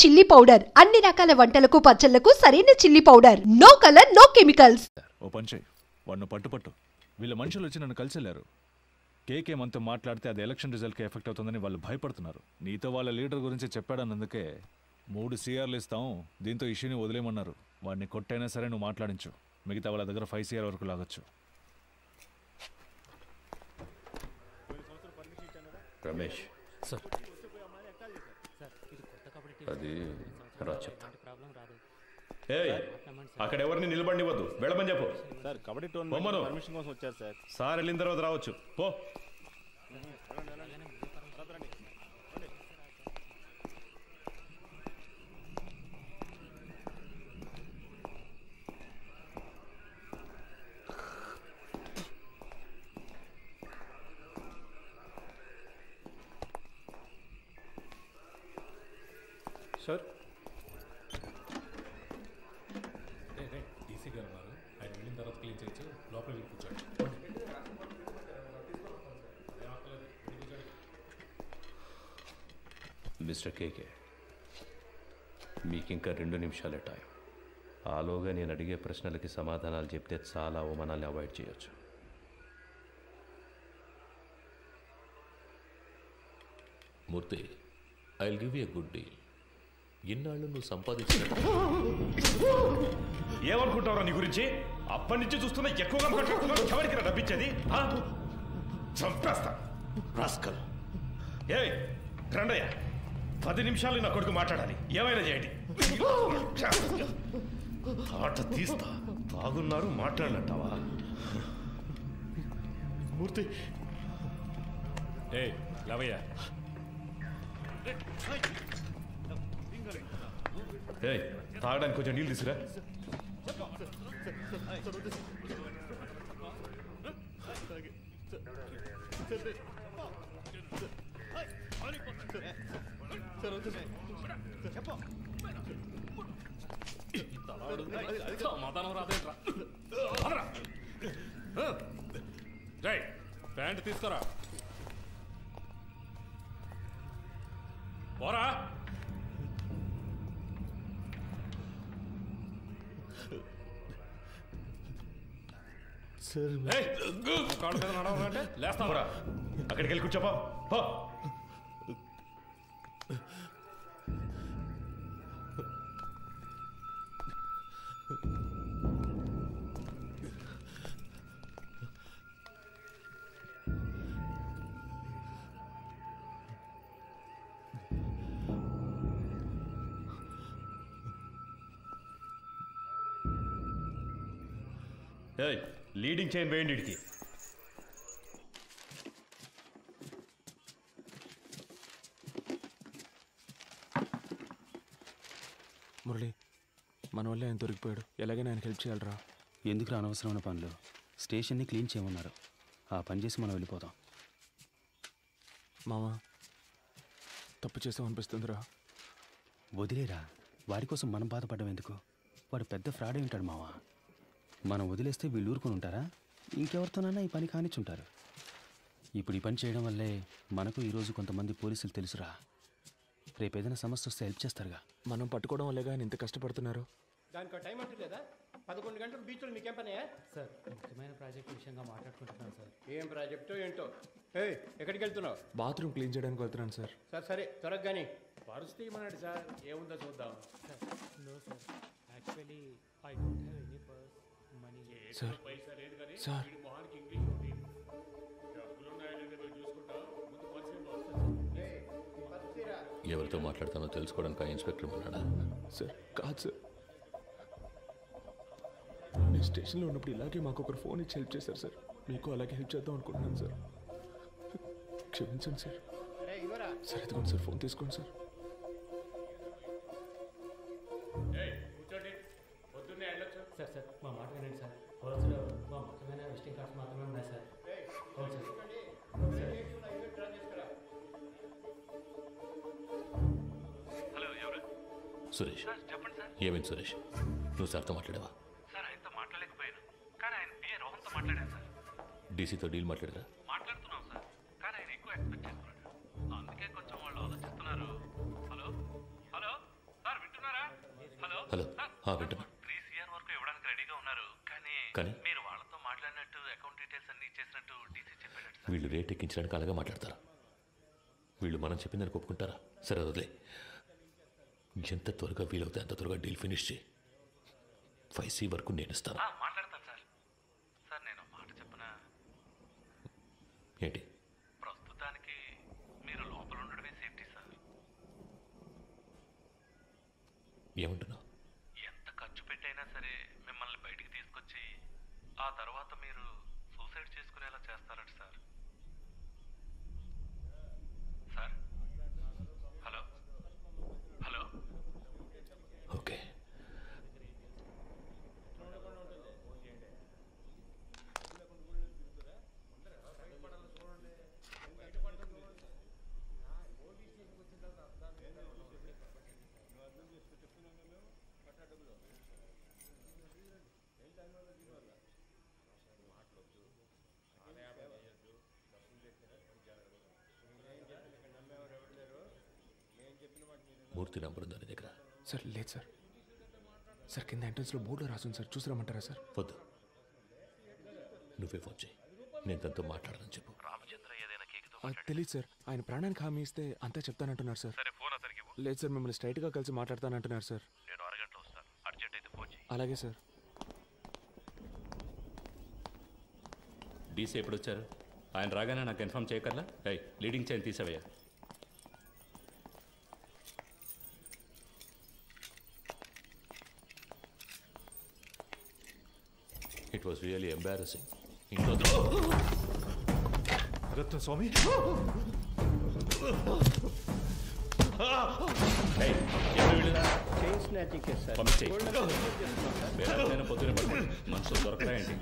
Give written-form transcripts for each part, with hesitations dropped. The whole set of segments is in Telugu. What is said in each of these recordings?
చిల్లీ పౌడర్ అన్ని రకాల వంటలకు పచ్చళ్లకు సరైన chilli powder. No colour no chemicals. ఓ పంచే వాడిని పట్టు వీళ్ళ మనుషులు వచ్చి నన్ను కలిసెళ్లారు. కేకే మనతో మాట్లాడితే అది ఎలక్షన్ రిజల్ట్కి ఎఫెక్ట్ అవుతుందని వాళ్ళు భయపడుతున్నారు. నీతో వాళ్ళ లీడర్ గురించి చెప్పాడన్నందుకే 3 CRలు ఇస్తాం, దీంతో ఇష్యూని వదిలేయమన్నారు. వాడిని కొట్టైనా సరే నువ్వు మాట్లాడించు, మిగతా వాళ్ళ దగ్గర 5 CR వరకు లాగొచ్చు. రమేష్ సార్ అది రా చెప్తా. అక్కడ ఎవరిని నిలబడినివ్వద్దు, వెళ్ళమని చెప్పు. సార్ కబడ్డీ టోర్నమెంట్ పర్మిషన్ కోసం వచ్చారు సార్. సార్ వెళ్ళిన తర్వాత రావచ్చు. పో. సార్ డీసీ గారు ఉన్నారు, ఆయన వెళ్ళిన తర్వాత క్లీన్ చేయొచ్చు. లోపలికి కూర్చోండి. మిస్టర్ కేకే, మీకు ఇంకా 2 నిమిషాలే టైం. ఆలోగా నేను అడిగే ప్రశ్నలకి సమాధానాలు చెప్తే చాలా అవమానాన్ని అవాయిడ్ చేయొచ్చు. Murthy, I will give you a good deal. ఇన్నాళ్ళు నువ్వు సంపాదించిన ఏమనుకుంటావురా నీ గురించి? అప్పటి నుంచి చూస్తున్నా ఎక్కువగా మాట్లాడుతున్నావు. ఎవరికి డబ్బిచ్చేది? చంపేస్తా రాస్కల్. ఏ రండయ్య, 10 నిమిషాలు నా కొడుకు మాట్లాడాలి, ఏమైనా చేయండి. ఆట తీస్తా. బాగున్నారు మాట్లాడినట్టావా? మూర్తి లవయ్య తాగడానికి కొంచెం నీళ్ళు తీసుకురా. సమాధానం రాదేంట్రా? ప్యాంట్ తీసుకురా. పోరా. సార్ కాడు కదా నడవాలంటే లేస్తావరా? అక్కడికి వెళ్ళి కూర్చోపా. లీడింగ్ చైన్ వేయండి ఇడికి. మురళి, మన వల్ల ఆయన దొరికిపోయాడు. ఎలాగైనా ఆయనకి హెల్ప్ చేయాలరా. ఎందుకు అనవసరమైన పనులు? స్టేషన్ని క్లీన్ చేయమన్నారు, ఆ పని చేసి మనం వెళ్ళిపోతాం. మామ, తప్పు చేసామనిపిస్తుందిరా. వదిలేరా, వాడి కోసం మనం బాధపడడం ఎందుకు? వాడు పెద్ద ఫ్రాడ్ అయి ఉంటాడు మావా. మనం వదిలేస్తే వీళ్ళు ఊరుకొని ఉంటారా? ఇంకెవరితోనైనా ఈ పని కానిచ్చుంటారు. ఇప్పుడు ఈ పని చేయడం వల్లే మనకు ఈరోజు కొంతమంది పోలీసులు తెలుసురా. రేపు ఏదైనా సమస్య వస్తే హెల్ప్ చేస్తారుగా. మనం పట్టుకోవడం వల్లేగా ఆయన ఇంత కష్టపడుతున్నారు. దానికి టైం అంటూ లేదా? 11 గంటలు బీచ్లో మీకేం పనియా? సార్, ముఖ్యమైన ప్రాజెక్ట్ విషయంగా మాట్లాడుకుంటున్నాను సార్. ఏం ప్రాజెక్టో ఏంటో. ఎక్కడికి వెళ్తున్నావు? బాత్రూమ్ క్లీన్ చేయడానికి వెళ్తున్నాను సార్. సరే త్వరగా కానీ పరిస్థితి ఏమన్నాడు సార్? ఏముందో చూద్దాం. Sir, no sir, actually I don't have any purse money. Sir sir ఎవరితో మాట్లాడతానో తెలుసుకోవడానికి ఆ ఇన్స్పెక్టర్ ఉన్నాడా? సార్ కాదు సార్, నేను స్టేషన్లో ఉన్నప్పుడు ఇలాగే మాకు ఒకరు ఫోన్ ఇచ్చి హెల్ప్ చేశారు సార్. మీకు అలాగే హెల్ప్ చేద్దాం అనుకుంటున్నాను సార్. క్షమించండి సార్. సార్ ఎదుగుండి సార్, ఫోన్ తీసుకోండి సార్. సార్ సార్, మా మాట వినండి సార్. పర్సులో మా ముఖ్యమైన విజిటింగ్ కార్డ్స్ మాత్రమే ఉన్నాయి సార్. అవును సార్. సురేష్, ఏమైంది సురేష్? నువ్వు సార్తో మాట్లాడావా? సార్, ఆయనతో మాట్లాడలేకపోయాను, కానీ ఆయన పిఏ రోహన్తో మాట్లాడాను సార్. డీసీతో డీల్ మాట్లాడరా? మాట్లాడుతున్నాం సార్, కానీ ఆయన ఎక్కువ ఎక్స్పెక్ట్ చేస్తున్నాడు. అందుకే కొంచెం వాళ్ళు ఆలోచిస్తున్నారు. హలో హలో వింటున్నా. 3 CR వరకు ఇవ్వడానికి రెడీగా ఉన్నారు. కానీ మీరు వాళ్ళతో మాట్లాడినట్టు అకౌంట్ డీటెయిల్స్ అన్ని ఇచ్చేసినట్టు డీసీ చెప్పాడు సార్. వీళ్ళు రేట్ ఎక్కించడానికి అలాగే మాట్లాడతారా? వీళ్ళు మనం చెప్పిందని ఒప్పుకుంటారా? సరే వదిలే. ఎంత త్వరగా వీలవుతే అంత త్వరగా డీల్ ఫినిష్ చేయి. 5C వరకు నేను ఇస్తాను. మాట్లాడతాను సార్. సార్ నేను మాట చెప్పనా? ఏంటి? ప్రస్తుతానికి మీరు లోపల ఉండడమే సేఫ్టీ సార్. ఏమంటున్నావు? ఎంత ఖర్చు పెట్టైనా సరే మిమ్మల్ని బయటికి తీసుకొచ్చి ఆ తర్వాత మీరు సూసైడ్ చేసుకునేలా చేస్తారట sir. Sir hello hello. Okay. Murthy number ఉందా నీ దగ్గర? సార్ లేదు సార్. సార్ కింద ఎంట్రన్స్లో బోర్డులో రాసుంది సార్, చూసి రమ్మంటారా సార్? వద్దు, నువ్వే ఫోన్ చేయి. నేను తనతో మాట్లాడాలని చెప్పు. రామచంద్ర ఏదైనా కేకుతో తెలియదు సార్. ఆయన ప్రాణానికి హామీ ఇస్తే అంతా చెప్తానంటున్నారు సార్. సరే ఫోన్ అతనికి ఇవ్వు. లేదు సార్, మిమ్మల్ని స్ట్రైట్గా కలిసి మాట్లాడతానంటున్నారు సార్. నేను అరగంటలో వస్తాను. అర్జెంట్ అయితే ఫోన్ చేయి. అలాగే సార్. డీసీ ఎప్పుడు వచ్చారు? ఆయన రాగానే నాకు ఇన్ఫామ్ చేయకల్లా. లీడింగ్ చైన్ తీసావయ్యా. It was really embarrassing. ఇంట్లో రత్న స్వామి, మనుషులు దొరకరా ఏంటి?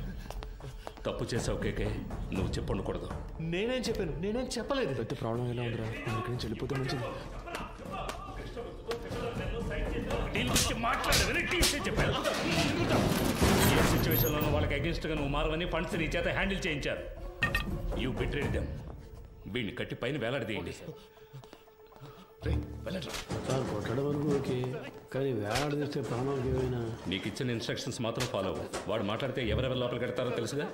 తప్పు చేసావు కేకే, నువ్వు చెప్పండకూడదు. నేనేం చెప్పాను? నేనేం చెప్పలేదు. పెద్ద ప్రాబ్లం ఎలా ఉందిరా? మనం ఇక్కడి నుంచి వెళ్ళిపోతే మంచిది. ఏ సిచ్యువేషన్లోనూ వాళ్ళకి అగేన్స్ట్గా నువ్వు మారవని ఫండ్స్ నీ చేత హ్యాండిల్ చేయించారు. You betrayed them. వీడిని కట్టి పైన వేలాడదీయండి. సార్ కొట్టడం వరకు ఓకే, కానీ వేలాడదీస్తే ప్రాణాలకు ఏమైనా. నీకు ఇచ్చిన ఇన్స్ట్రక్షన్స్ మాత్రం ఫాలో అవ్వు. వాడు మాట్లాడితే ఎవరెవరు లోపలికి పెడతారో తెలుసుగా.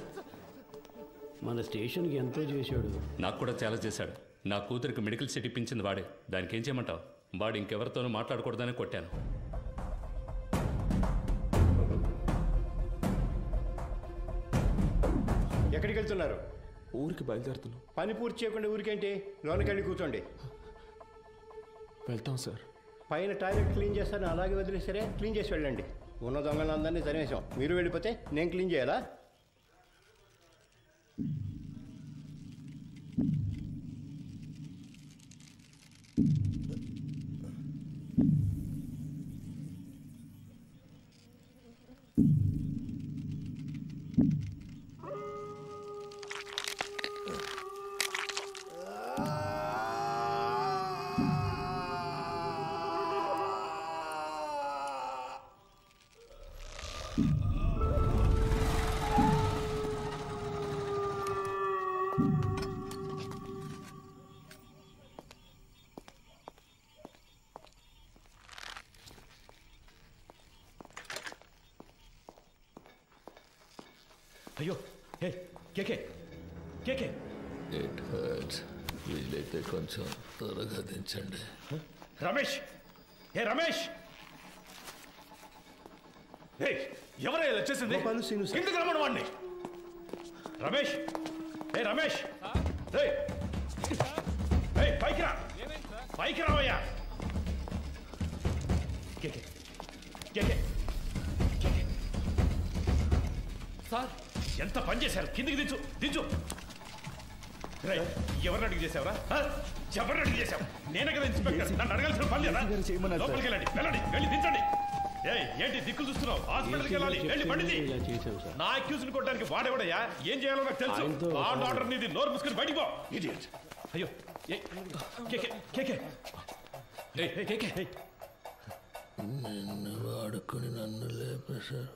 మన స్టేషన్కి ఎంతో చేశాడు. నాకు కూడా చాలా చేశాడు. నా కూతురికి మెడికల్ సీట్ ఇప్పించింది వాడే. దానికి ఏం చేయమంటావు? వాడు ఇంకెవరితోనూ మాట్లాడకూడదని కొట్టాను. ఎక్కడికి వెళ్తున్నారు? ఊరికి బయలుదేరుతున్నాం. పని పూర్తి చేయకుండా ఊరికేంటి? లోనకెళ్ళి కూర్చోండి. వెళ్తాం సార్. పైన టాయిలెట్ క్లీన్ చేస్తారని అలాగే వదిలేసరే క్లీన్ చేసి వెళ్ళండి. ఉన్న దొంగలందరినీ తరిమేశాం. మీరు వెళ్ళిపోతే నేను క్లీన్ చేయాలా? అయ్యో, హే కేకే కేకే. It hurts. వీలైతే కొంచెం త్వరగా దించండి. రమేష్, హే రమేష్. హే ఎవరై ఇలా చేసింది? కిందకి రమ్మను వాడిని. రమేష్, హే రమేష్. హే హే పైకి రా, పైకి రావయ్యా. కేకే కేకే కేకే. సార్ ఎంత పని చేశారు? కిందికి దించు దించు. ఎవరిని అడిగి చేసావరా? ఎవరిని అడిగి చేసావు? నేనే కదా ఇన్స్పెక్టర్. నన్ను అడగాల్సిన పని లేదా? లోపలికి వెళ్ళండి, వెళ్ళండి, వెళ్ళి దించండి. ఏంటి దిక్కులు చూస్తున్నావు? హాస్పిటల్కి వెళ్ళాలి, వెళ్ళి పండిది. నా అక్యూజ్ కొట్టడానికి వాడేవాడయ్యా? ఏం చేయాలో నాకు తెలుసు. ఆర్డర్ నీది. నోరు మూసుకొని బయటికి పో. అయ్యో నిన్ను వాడుకొని నన్ను లేపేశారు.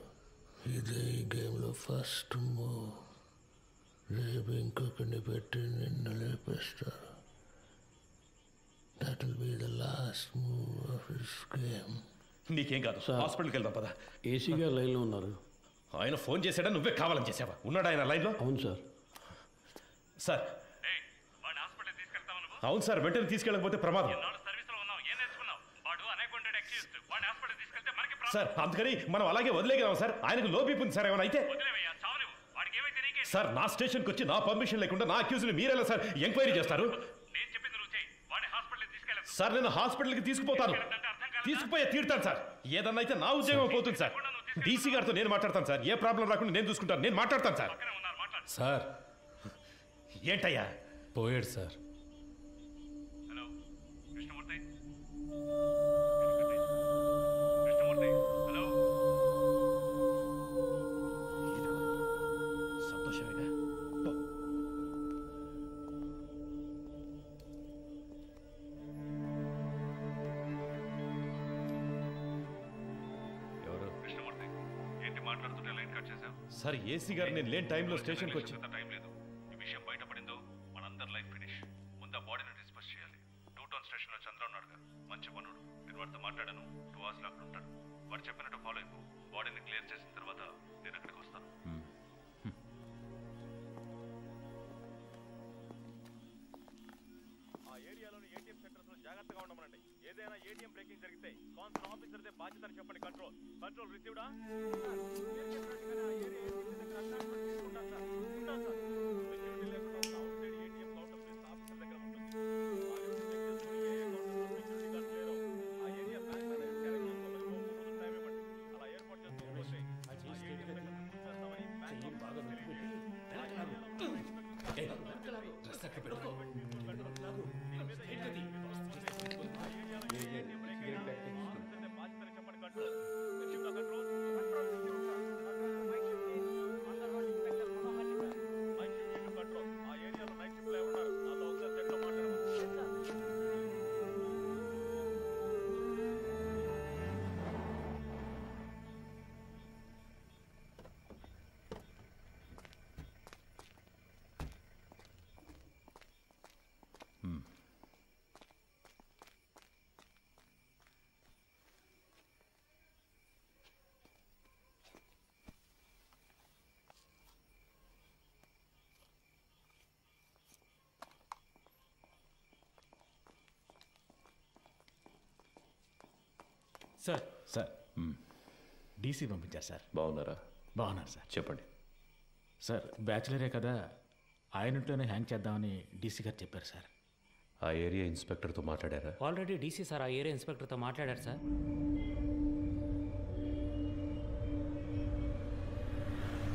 ఇదే ఈ గేమ్లో ఫస్ట్ మూవ్. రేపు ఇంకొకరిని పెట్టి నిన్ను లేపేస్తారు. That will be the last move of this game. నీకేం కాదు, హాస్పిటల్కి వెళ్దాం పద. ఏసీ గారు లైన్లో ఉన్నారు. ఆయన ఫోన్ చేశాడా, నువ్వే కావాలని చేసావా? ఉన్నాడు ఆయన లైన్లో? అవును సార్. సార్ అవును సార్, వెంటనే తీసుకెళ్ళకపోతే ప్రమాదం సార్. అందుకని మనం అలాగే వదిలేగలం సార్. ఆయనకు లో బీపీ ఉంది సార్. ఏమైనా అయితే సార్, నా స్టేషన్కి వచ్చి నా పర్మిషన్ లేకుండా నా అక్యూజ్ని మీరెలా సార్ ఎంక్వైరీ చేస్తారు? సార్ నేను హాస్పిటల్కి తీసుకుపోతాను, తీసుకుపోయే తీరుతాను సార్. ఏదన్నా అయితే నా ఉద్యోగం పోతుంది సార్. డీసీ గారితో నేను మాట్లాడతాను సార్. ఏ ప్రాబ్లం రాకుండా నేను చూసుకుంటాను, నేను మాట్లాడతాను సార్. సార్ ఏంటయ్యా? పోయాడు సార్. సంతోషమేగా? ఎవరు? కృష్ణమూర్తి, ఏంటి మాట్లాడుతుంటే లైన్ కట్ చేశావు? సార్ ఏసీ గారు నేను లేని టైంలో స్టేషన్కి వచ్చి టైం లేదు. ఈ విషయం బయటపడిందో మనందరి లైఫ్ ఫినిష్. ముందు ఆ బాడీని డిస్పోజ్ చేయాలి. 2 టౌన్ స్టేషన్లో చంద్ర ఉన్నాడుగా, మంచి పనుడు. నేను వాడితో మాట్లాడాను. 2 hours అక్కడ ఉంటాడు. వాడు చెప్పినట్టు ఫాలో అయిపో. బాడీని క్లియర్ చేసిన తర్వాత నేను అక్కడికి వస్తాను. ఆ ఏరియాలోని ఏటీఎం సెంటర్స్ లో జాగ్రత్తగా ఉండమనండి. ఏదైనా ఏటీఎం బ్రేకింగ్ జరిగితే కాన్సర్న్ ఆఫీసర్దే బాధ్యతని చెప్పండి. కంట్రోల్ కంట్రోల్ రిసీవ్డా? సార్ సార్ డీసీ పంపించారు సార్. బాగున్నారా? బాగున్నారు సార్. చెప్పండి సార్. బ్యాచిలరే కదా, ఆయన ఇంట్లోనే హ్యాంగ్ చేద్దామని డీసీ గారు చెప్పారు సార్. ఆ ఏరియా ఇన్స్పెక్టర్తో మాట్లాడారా? ఆల్రెడీ డీసీ సార్ ఆ ఏరియా ఇన్స్పెక్టర్తో మాట్లాడారు సార్.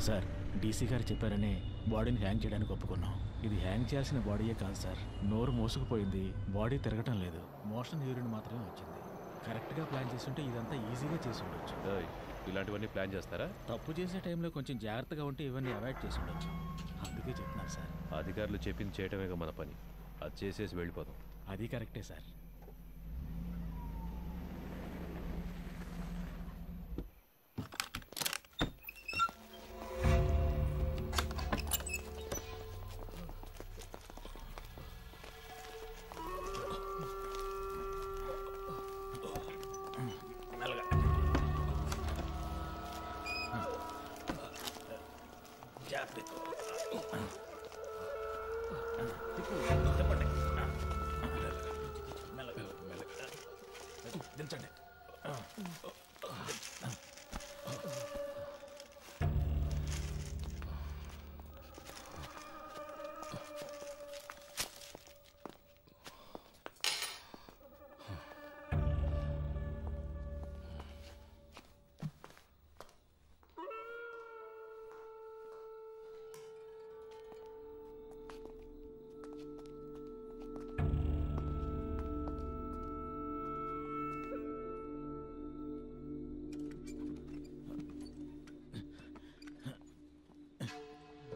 సార్ డీసీ గారు చెప్పారని బాడీని హ్యాంగ్ చేయడానికి ఒప్పుకున్నాం. ఇది హ్యాంగ్ చేయాల్సిన బాడీయే కాదు సార్. నోరు మోసుకుపోయింది, బాడీ తిరగటం లేదు, మోషన్ యూరిన్ మాత్రమే వచ్చింది. కరెక్ట్గా ప్లాన్ చేస్తుంటే ఇదంతా ఈజీగా చేసి ఉండొచ్చు. ఇలాంటివన్నీ ప్లాన్ చేస్తారా? తప్పు చేసే టైంలో కొంచెం జాగ్రత్తగా ఉంటే ఇవన్నీ అవాయిడ్ చేసి ఉండొచ్చు. అందుకే చెప్తున్నాను సార్. అధికారులు చెప్పింది చేయటమేగా మన పని. అది చేసేసి వెళ్ళిపోతాం. అది కరెక్టే సార్. దించండి.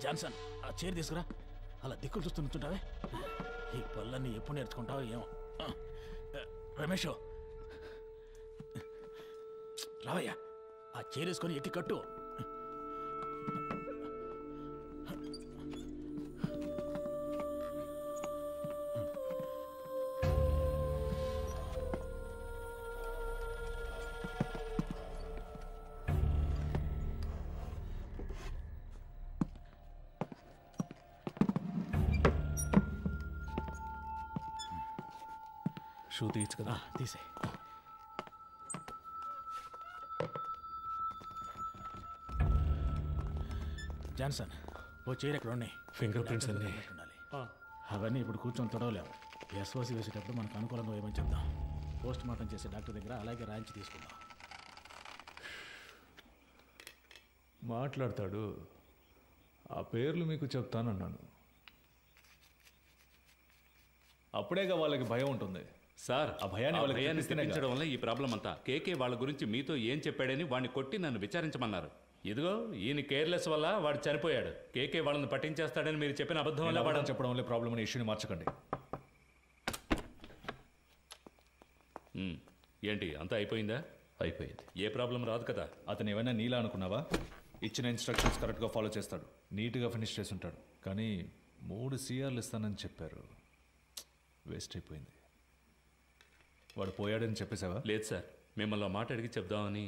జాన్సన్, ఆ చైర్ తీసుకురా. అలా దిక్కులు చూస్తూ నుంచుంటావే. ఈ పళ్ళన్నీ ఎప్పుడు నేర్చుకుంటావో ఏమో. రమేష్ రావయ్యా, ఆ చైర్ వేసుకొని ఎక్కి కట్టు. షూ తీయచ్చు కదా? తీసే. జాన్సన్, ఓ చైర్ ఎక్కడ ఉన్నాయి? ఫింగర్ ప్రింట్స్ అన్నీ అవన్నీ ఇప్పుడు కూర్చొని తొడవలేము. ఎస్ఓసి వేసేటప్పుడు మనకు అనుకూలంగా ఏమని చెప్దాం. పోస్ట్ మార్టం చేసే డాక్టర్ దగ్గర అలాగే రాయించి తీసుకుందాం. మాట్లాడతాడు. ఆ పేర్లు మీకు చెప్తానన్నాను. అప్పుడేగా వాళ్ళకి భయం ఉంటుంది సార్. ఆ భయాన్ని వాళ్ళకి భయాన్ని తెప్పిస్తేనే తెప్పించడం వల్ల ఈ ప్రాబ్లం అంతా. కేకే వాళ్ళ గురించి మీతో ఏం చెప్పాడని వాడిని కొట్టి నన్ను విచారించమన్నారు. ఇదిగో ఈయన కేర్లెస్ వల్ల వాడు చనిపోయాడు. కేకే వాళ్ళని పట్టించేస్తాడని మీరు చెప్పిన అబద్ధం వల్ల వాడు చెప్పడం వల్ల ప్రాబ్లం అనే ఇష్యూని మార్చకండి. ఏంటి అంతా అయిపోయిందా? అయిపోయింది. ఏ ప్రాబ్లం రాదు కదా. అతను ఏమైనా నీలా అనుకున్నావా? ఇచ్చిన ఇన్స్ట్రక్షన్స్ కరెక్ట్గా ఫాలో చేస్తాడు, నీట్గా ఫినిష్ చేసి ఉంటాడు. కానీ 3 CRలు ఇస్తానని చెప్పారు. వేస్ట్ అయిపోయింది. వాడు పోయాడని చెప్పేసావా? లేదు సార్, మిమ్మల్ని మాట అడిగి చెప్దామని.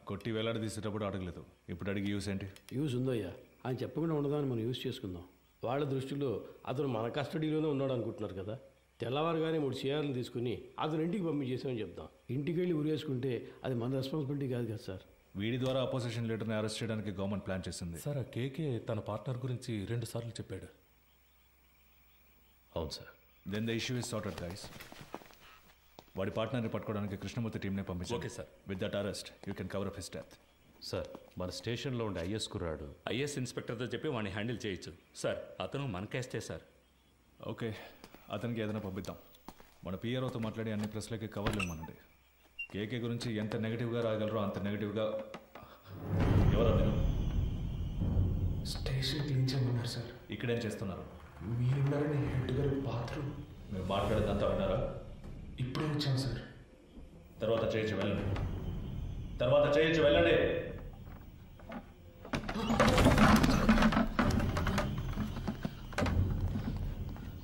కొట్టి వేలాడి తీసేటప్పుడు అడగలేదు, ఇప్పుడు అడిగి యూస్ ఏంటి? యూస్ ఉందయ్యా. ఆయన చెప్పకుండా ఉండదాన్ని మనం యూస్ చేసుకుందాం. వాళ్ళ దృష్టిలో అతను మన కస్టడీలోనే ఉన్నాడు అనుకుంటున్నారు కదా. తెల్లవారుగానే 3 CRలు తీసుకుని అతను ఇంటికి పంపించేసామని చెప్దాం. ఇంటికి వెళ్ళి ఉరేసుకుంటే అది మన రెస్పాన్సిబిలిటీ కాదు కదా సార్. వీడి ద్వారా అపోజిషన్ లీడర్ని అరెస్ట్ చేయడానికి గవర్నమెంట్ ప్లాన్ చేసింది. సార్, ఆ కేకే తన పార్ట్నర్ గురించి 2 సార్లు చెప్పాడు. అవును sir. Then the issue is sorted guys. వాడి పార్ట్నర్ని పట్టుకోవడానికి కృష్ణమూర్తి టీంనే పంపించారు. Okay sir. With that arrest you can cover up his death. Sir, మన స్టేషన్లో ఉండే ఐఎస్ కుర్రాడు ఐఎస్ ఇన్స్పెక్టర్తో చెప్పి వాడిని హ్యాండిల్ చేయొచ్చు సార్. అతను మన కేస్టే సార్. ఓకే, అతనికి ఏదైనా పంపిద్దాం. మన పిఆర్ఓతో మాట్లాడి అన్ని ప్రెస్లకి కవర్లు ఇవ్వమనండి. కేకే గురించి ఎంత నెగిటివ్గా రాగలరో అంత నెగిటివ్గా. ఎవరు స్టేషన్ క్లీన్ చేయమన్నారు సార్. ఇక్కడేం చేస్తున్నారు? మీరున్నారని హెడ్ గారు బాత్రూమ్. మీరు మాట్లాడేదంతా విన్నారా? ఇప్పుడే వచ్చాం సార్. తర్వాత చేయొచ్చు, వెళ్ళండి. తర్వాత చేయొచ్చు, వెళ్ళండి.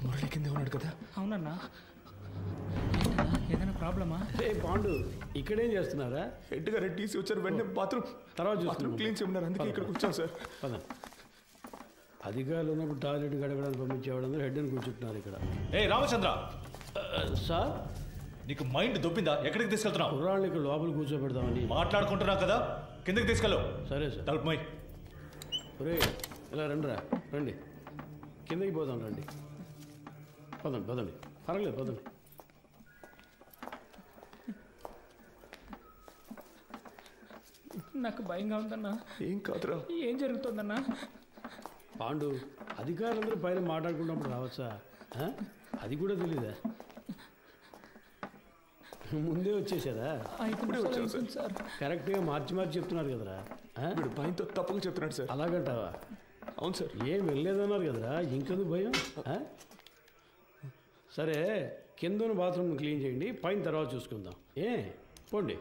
మురళి కింద ఉన్నాడు కదా? అవునన్నా. ఏదైనా ప్రాబ్లమా? పాండు, ఇక్కడేం చేస్తున్నారా? హెడ్ గారు టీసీ వచ్చారు, వెంటనే బాత్రూమ్ తర్వాత క్లీన్ చేయమన్నారు, అందుకే ఇక్కడికి వచ్చాం సార్. అధికారులు ఉన్నప్పుడు టాయిలెట్ గడగడానికి పంపించేవాడు హెడ్ అని కూర్చుంటున్నారు ఇక్కడ. ఏ రామచంద్ర సార్, నీకు మైండ్ దొబ్బిందా? ఎక్కడికి తీసుకెళ్తున్నావు? కుర్రాళ్ళని ఇక్కడ లోపల కూర్చోబెడదామని మాట్లాడుకుంటున్నావు కదా, కిందకి తీసుకెళ్ళు. సరే సార్. తలుపు మై. ఒరే, ఇలా రండి. కిందకి పోదాం, రండి. పదండి. పర్వాలేదు, పదండి. నాకు భయంగా ఉందన్నా. ఏం కాదురా. ఏం జరుగుతుందన్నా? పాండు, అధికారులందరూ పైన మాట్లాడుకున్నప్పుడు రావచ్చా? అది కూడా తెలీదా? ముందే వచ్చేసారా? సార్, కరెక్ట్గా మార్చి చెప్తున్నారు కదరా. భయంతో తప్పుగా చెప్తున్నాడు సార్. అలాగంటావా? అవును సార్. ఏం వెళ్ళలేదన్నారు కదరా, ఇంకెందుకు భయం? సరే, కింద బాత్రూమ్ క్లీన్ చేయండి, పైన తర్వాత చూసుకుందాం. పోండి.